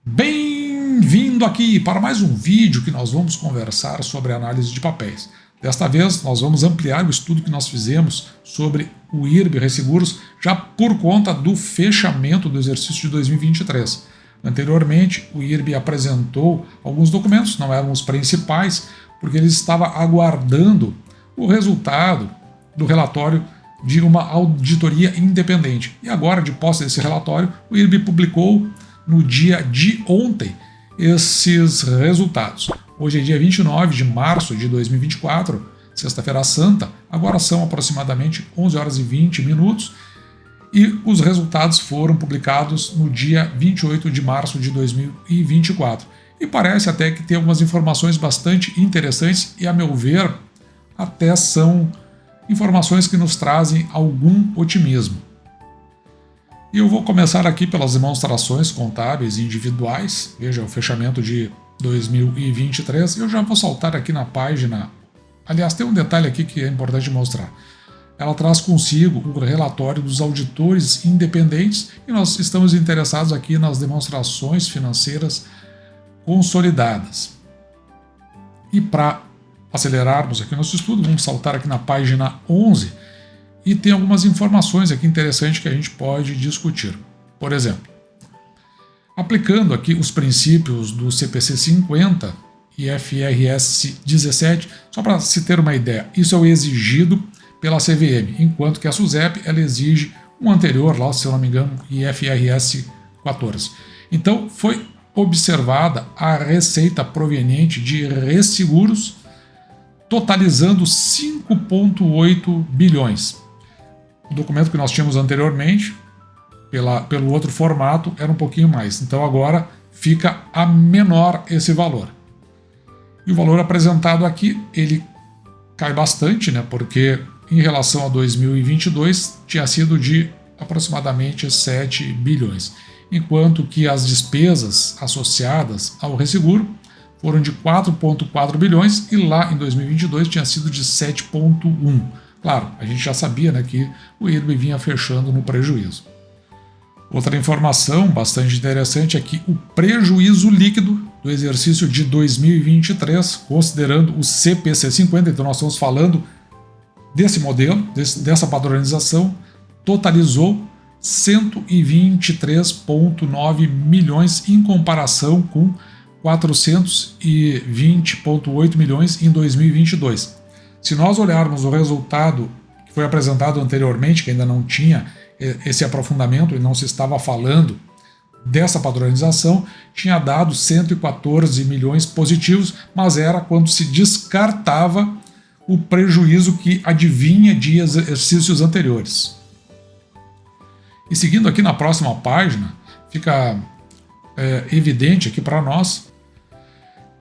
Bem-vindo aqui para mais um vídeo que nós vamos conversar sobre análise de papéis. Desta vez nós vamos ampliar o estudo que nós fizemos sobre o IRB Resseguros já por conta do fechamento do exercício de 2023. Anteriormente, o IRB apresentou alguns documentos, não eram os principais, porque ele estava aguardando o resultado do relatório de uma auditoria independente. E agora, de posse desse relatório, o IRB publicou no dia de ontem esses resultados. Hoje é dia 29 de março de 2024, sexta-feira santa, agora são aproximadamente 11 horas e 20 minutos e os resultados foram publicados no dia 28 de março de 2024. E parece até que tem algumas informações bastante interessantes e, a meu ver, até são informações que nos trazem algum otimismo. E eu vou começar aqui pelas demonstrações contábeis individuais. Veja o fechamento de 2023. Eu já vou saltar aqui na página. Aliás, tem um detalhe aqui que é importante mostrar. Ela traz consigo o relatório dos auditores independentes e nós estamos interessados aqui nas demonstrações financeiras consolidadas. E para acelerarmos aqui o nosso estudo, vamos saltar aqui na página 11. E tem algumas informações aqui interessantes que a gente pode discutir. Por exemplo, aplicando aqui os princípios do CPC 50 e FRS 17, só para se ter uma ideia, isso é o exigido pela CVM, enquanto que a SUSEP ela exige um anterior, lá, se eu não me engano, IFRS 14. Então, foi observada a receita proveniente de resseguros, totalizando 5,8 bilhões. O documento que nós tínhamos anteriormente, pelo outro formato, era um pouquinho mais. Então agora fica a menor esse valor. E o valor apresentado aqui, ele cai bastante, né? Porque em relação a 2022 tinha sido de aproximadamente 7 bilhões. Enquanto que as despesas associadas ao resseguro foram de 4,4 bilhões e lá em 2022 tinha sido de 7,1. Claro, a gente já sabia, né, que o IRB vinha fechando no prejuízo. Outra informação bastante interessante é que o prejuízo líquido do exercício de 2023, considerando o CPC 50, então nós estamos falando desse modelo, dessa padronização, totalizou 123,9 milhões em comparação com 420,8 milhões em 2022. Se nós olharmos o resultado que foi apresentado anteriormente, que ainda não tinha esse aprofundamento e não se estava falando dessa padronização, tinha dado 114 milhões positivos, mas era quando se descartava o prejuízo que advinha de exercícios anteriores. E seguindo aqui na próxima página, fica evidente aqui para nós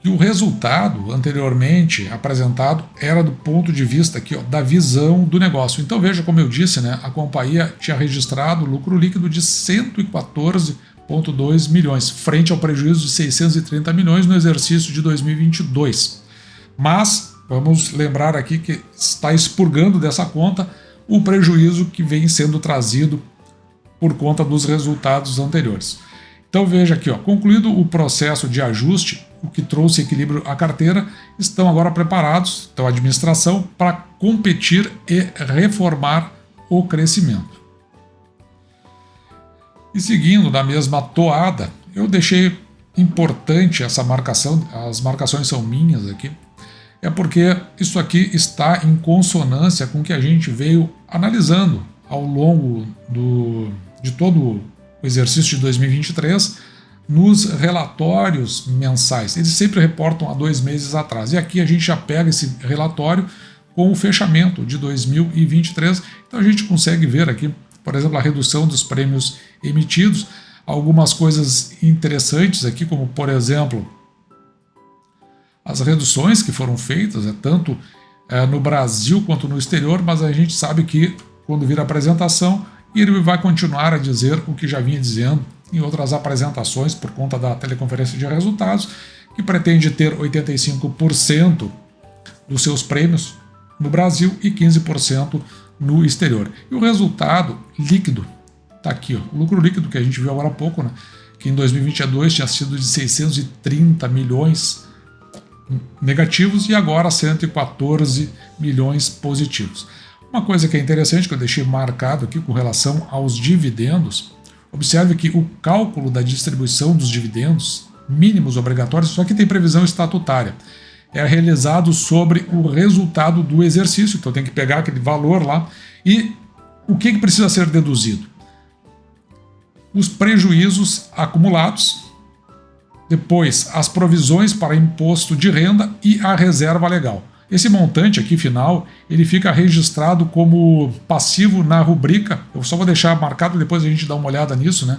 que o resultado anteriormente apresentado era do ponto de vista aqui, da visão do negócio. Então veja, como eu disse, né, a companhia tinha registrado lucro líquido de 114,2 milhões, frente ao prejuízo de 630 milhões no exercício de 2022. Mas vamos lembrar aqui que está expurgando dessa conta o prejuízo que vem sendo trazido por conta dos resultados anteriores. Então veja aqui, concluído o processo de ajuste, o que trouxe equilíbrio à carteira, estão agora preparados, então a administração, para competir e reformar o crescimento. E seguindo na mesma toada, eu deixei importante essa marcação, as marcações são minhas aqui, é porque isso aqui está em consonância com o que a gente veio analisando ao longo de todo o exercício de 2023, nos relatórios mensais. Eles sempre reportam há 2 meses atrás. E aqui a gente já pega esse relatório com o fechamento de 2023. Então a gente consegue ver aqui, por exemplo, a redução dos prêmios emitidos, algumas coisas interessantes aqui, como por exemplo, as reduções que foram feitas, tanto no Brasil quanto no exterior, mas a gente sabe que quando vir a apresentação, ele vai continuar a dizer o que já vinha dizendo em outras apresentações por conta da teleconferência de resultados, que pretende ter 85% dos seus prêmios no Brasil e 15% no exterior. E o resultado líquido está aqui, o lucro líquido que a gente viu agora há pouco, né, que em 2022 tinha sido de 630 milhões negativos e agora 114 milhões positivos. Uma coisa que é interessante, que eu deixei marcado aqui com relação aos dividendos, observe que o cálculo da distribuição dos dividendos mínimos obrigatórios, isso aqui tem previsão estatutária, é realizado sobre o resultado do exercício, então tem que pegar aquele valor lá e o que precisa ser deduzido? Os prejuízos acumulados, depois as provisões para imposto de renda e a reserva legal. Esse montante aqui final, ele fica registrado como passivo na rubrica, eu só vou deixar marcado, depois a gente dá uma olhada nisso, né?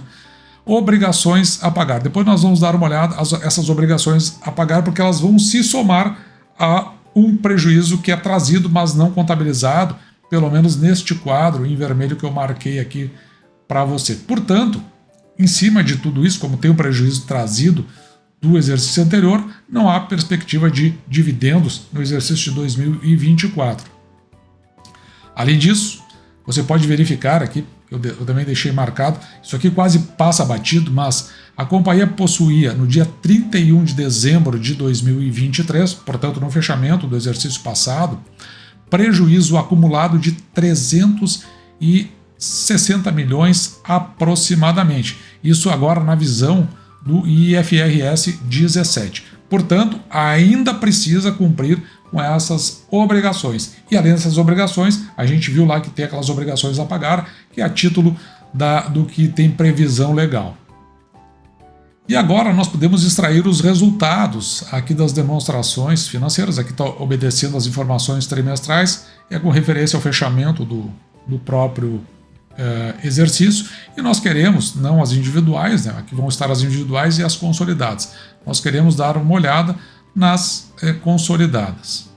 Obrigações a pagar. Depois nós vamos dar uma olhada essas obrigações a pagar, porque elas vão se somar a um prejuízo que é trazido, mas não contabilizado, pelo menos neste quadro em vermelho que eu marquei aqui para você. Portanto, em cima de tudo isso, como tem um prejuízo trazido do exercício anterior, não há perspectiva de dividendos no exercício de 2024. Além disso, você pode verificar aqui, eu também deixei marcado, isso aqui quase passa batido, mas a companhia possuía no dia 31 de dezembro de 2023, portanto no fechamento do exercício passado, prejuízo acumulado de 360 milhões aproximadamente. Isso agora na visão do IFRS 17. Portanto, ainda precisa cumprir com essas obrigações. E além dessas obrigações, a gente viu lá que tem aquelas obrigações a pagar, que é a título do que tem previsão legal. E agora nós podemos extrair os resultados aqui das demonstrações financeiras. Aqui está obedecendo as informações trimestrais, é com referência ao fechamento do próprio exercício. E nós queremos, não as individuais, né? Aqui vão estar as individuais e as consolidadas. Nós queremos dar uma olhada nas consolidadas.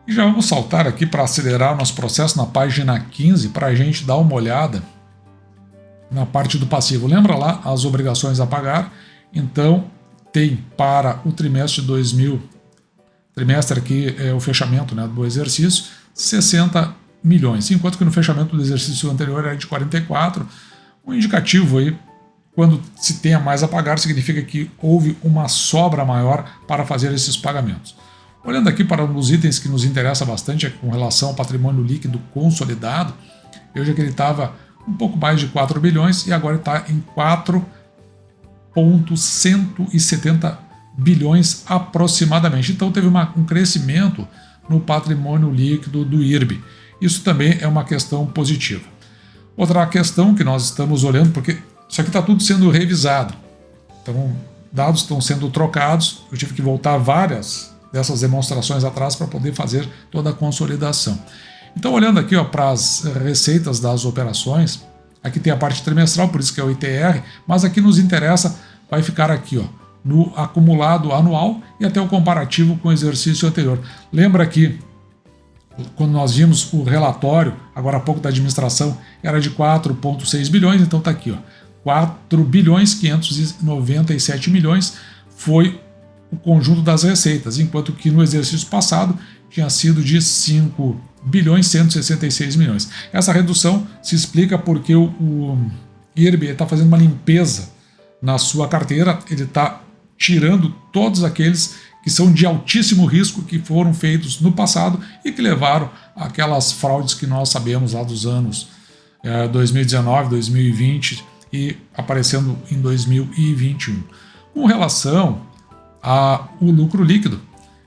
E já vamos saltar aqui para acelerar o nosso processo na página 15 para a gente dar uma olhada na parte do passivo. Lembra lá as obrigações a pagar? Então tem para o trimestre aqui é o fechamento, né, do exercício, 60 milhões, enquanto que no fechamento do exercício anterior era de 44. O indicativo aí, quando se tenha mais a pagar, significa que houve uma sobra maior para fazer esses pagamentos. Olhando aqui para um dos itens que nos interessa bastante, com relação ao patrimônio líquido consolidado, veja que ele estava um pouco mais de 4 bilhões e agora está em 4,170 bilhões aproximadamente. Então teve um crescimento no patrimônio líquido do IRB. Isso também é uma questão positiva. Outra questão que nós estamos olhando, porque isso aqui está tudo sendo revisado. Então, dados estão sendo trocados, eu tive que voltar várias dessas demonstrações atrás para poder fazer toda a consolidação. Então, olhando aqui para as receitas das operações, aqui tem a parte trimestral, por isso que é o ITR, mas aqui nos interessa, vai ficar aqui no acumulado anual e até o comparativo com o exercício anterior. Lembra que quando nós vimos o relatório, agora há pouco da administração, era de 4,6 bilhões, então está aqui, 4 bilhões 597 milhões foi o conjunto das receitas, enquanto que no exercício passado tinha sido de 5 bilhões 166 milhões. Essa redução se explica porque o IRB está fazendo uma limpeza na sua carteira, ele está tirando todos aqueles que são de altíssimo risco, que foram feitos no passado e que levaram aquelas fraudes que nós sabemos lá dos anos 2019, 2020 e aparecendo em 2021. Com relação ao lucro líquido,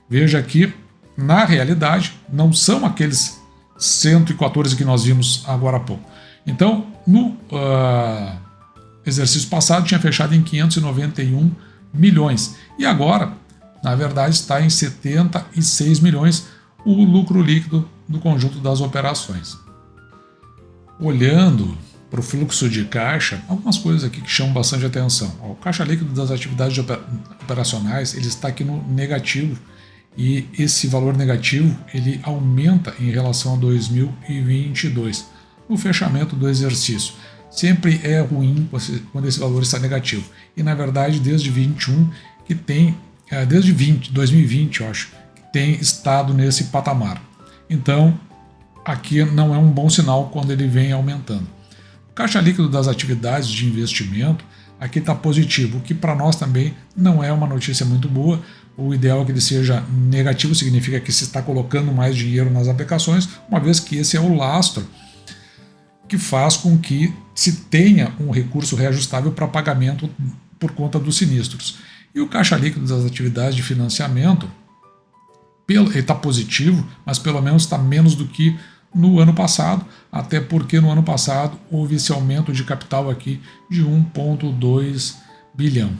veja que, na realidade, não são aqueles 114 que nós vimos agora há pouco. Então, no exercício passado tinha fechado em 591 milhões e agora, na verdade, está em 76 milhões o lucro líquido do conjunto das operações. Olhando para o fluxo de caixa, algumas coisas aqui que chamam bastante atenção. O caixa líquido das atividades operacionais ele está aqui no negativo e esse valor negativo ele aumenta em relação a 2022, no fechamento do exercício. Sempre é ruim quando esse valor está negativo. E na verdade, desde 21 que tem desde 2020, eu acho, que tem estado nesse patamar. Então, aqui não é um bom sinal quando ele vem aumentando. O caixa líquido das atividades de investimento aqui está positivo, o que para nós também não é uma notícia muito boa. O ideal é que ele seja negativo, significa que se está colocando mais dinheiro nas aplicações, uma vez que esse é o lastro que faz com que se tenha um recurso reajustável para pagamento por conta dos sinistros. E o caixa líquido das atividades de financiamento ele está positivo, mas pelo menos está menos do que no ano passado, até porque no ano passado houve esse aumento de capital aqui de 1,2 bilhão.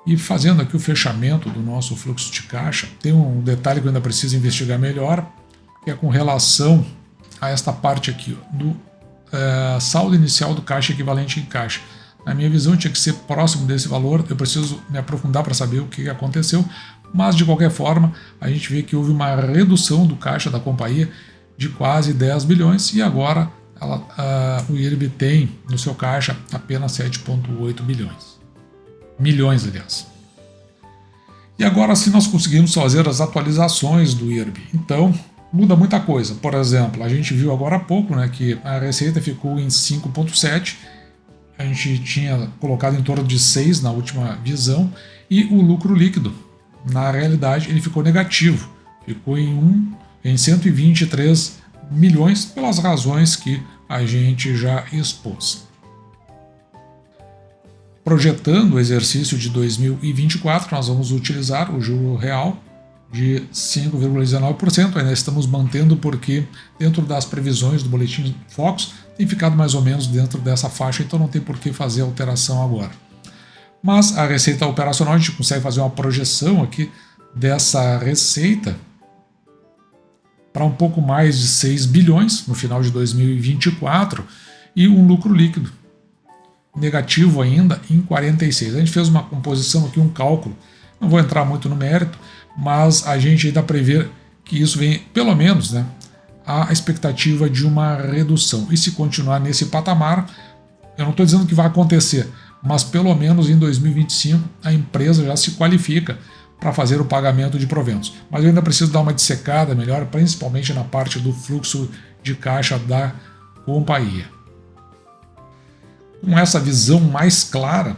E fazendo aqui o fechamento do nosso fluxo de caixa, tem um detalhe que eu ainda preciso investigar melhor, que é com relação a esta parte aqui do saldo inicial do caixa equivalente em caixa. Na minha visão tinha que ser próximo desse valor, eu preciso me aprofundar para saber o que aconteceu, mas de qualquer forma a gente vê que houve uma redução do caixa da companhia de quase 10 bilhões e agora o IRB tem no seu caixa apenas 7,8 bilhões. Milhões, aliás. E agora sim nós conseguimos fazer as atualizações do IRB. Então muda muita coisa. Por exemplo, a gente viu agora há pouco, né, que a receita ficou em 5,7, a gente tinha colocado em torno de 6 na última visão, e o lucro líquido, na realidade, ele ficou negativo, ficou em 123 milhões, pelas razões que a gente já expôs. Projetando o exercício de 2024, nós vamos utilizar o juro real de 5,19%, ainda estamos mantendo porque dentro das previsões do Boletim Focus tem ficado mais ou menos dentro dessa faixa, então não tem por que fazer alteração agora. Mas a receita operacional, a gente consegue fazer uma projeção aqui dessa receita para um pouco mais de 6 bilhões no final de 2024 e um lucro líquido negativo ainda em 46. A gente fez uma composição aqui, um cálculo, não vou entrar muito no mérito, mas a gente ainda prevê que isso vem, pelo menos, né, a expectativa de uma redução. E se continuar nesse patamar, eu não estou dizendo que vai acontecer, mas pelo menos em 2025 a empresa já se qualifica para fazer o pagamento de proventos. Mas eu ainda preciso dar uma dissecada melhor, principalmente na parte do fluxo de caixa da companhia. Com essa visão mais clara,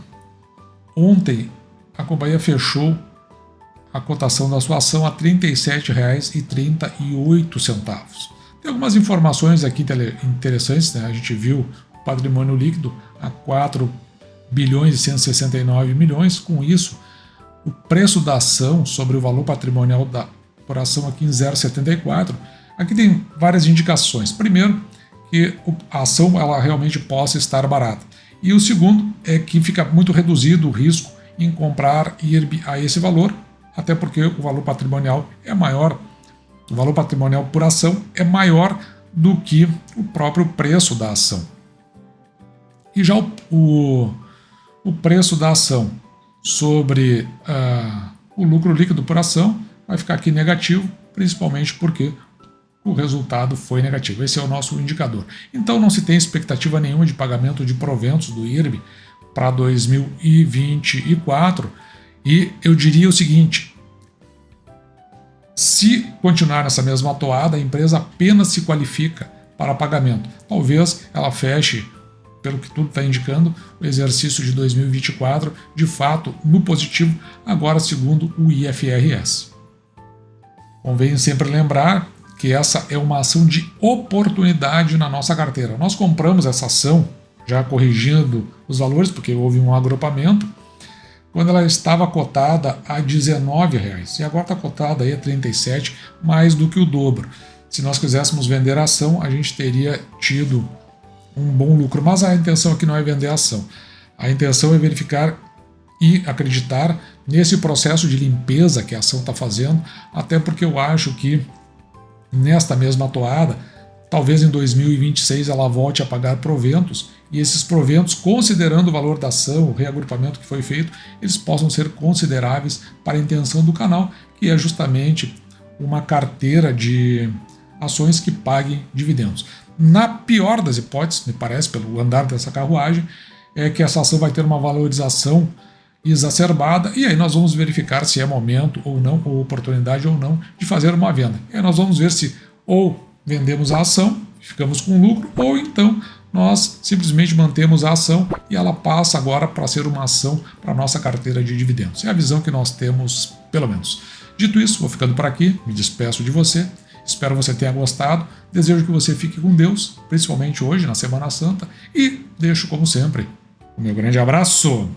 ontem a companhia fechou a cotação da sua ação a R$ 37,38. Tem algumas informações aqui interessantes, né? A gente viu o patrimônio líquido a 4 bilhões e 169 milhões. Com isso, o preço da ação sobre o valor patrimonial da corporação aqui em 0,74. Aqui tem várias indicações. Primeiro, que a ação ela realmente possa estar barata. E o segundo é que fica muito reduzido o risco em comprar IRB a esse valor, até porque o valor patrimonial é maior, o valor patrimonial por ação é maior do que o próprio preço da ação. E já o preço da ação sobre o lucro líquido por ação vai ficar aqui negativo, principalmente porque o resultado foi negativo. Esse é o nosso indicador. Então não se tem expectativa nenhuma de pagamento de proventos do IRB para 2024. E eu diria o seguinte: se continuar nessa mesma toada, a empresa apenas se qualifica para pagamento. Talvez ela feche, pelo que tudo está indicando, o exercício de 2024 de fato no positivo, agora segundo o IFRS. Convém sempre lembrar que essa é uma ação de oportunidade na nossa carteira. Nós compramos essa ação, já corrigindo os valores, porque houve um agrupamento, quando ela estava cotada a R$19, e agora está cotada aí a 37, mais do que o dobro. Se nós quiséssemos vender a ação, a gente teria tido um bom lucro, mas a intenção aqui não é vender a ação. A intenção é verificar e acreditar nesse processo de limpeza que a ação está fazendo, até porque eu acho que nesta mesma toada, talvez em 2026 ela volte a pagar proventos, e esses proventos, considerando o valor da ação, o reagrupamento que foi feito, eles possam ser consideráveis para a intenção do canal, que é justamente uma carteira de ações que paguem dividendos. Na pior das hipóteses, me parece, pelo andar dessa carruagem, é que essa ação vai ter uma valorização exacerbada, e aí nós vamos verificar se é momento ou não, ou oportunidade ou não, de fazer uma venda. E aí nós vamos ver se ou vendemos a ação, ficamos com lucro, ou então nós simplesmente mantemos a ação e ela passa agora para ser uma ação para a nossa carteira de dividendos. É a visão que nós temos, pelo menos. Dito isso, vou ficando por aqui, me despeço de você. Espero que você tenha gostado. Desejo que você fique com Deus, principalmente hoje, na Semana Santa. E deixo, como sempre, o meu grande abraço.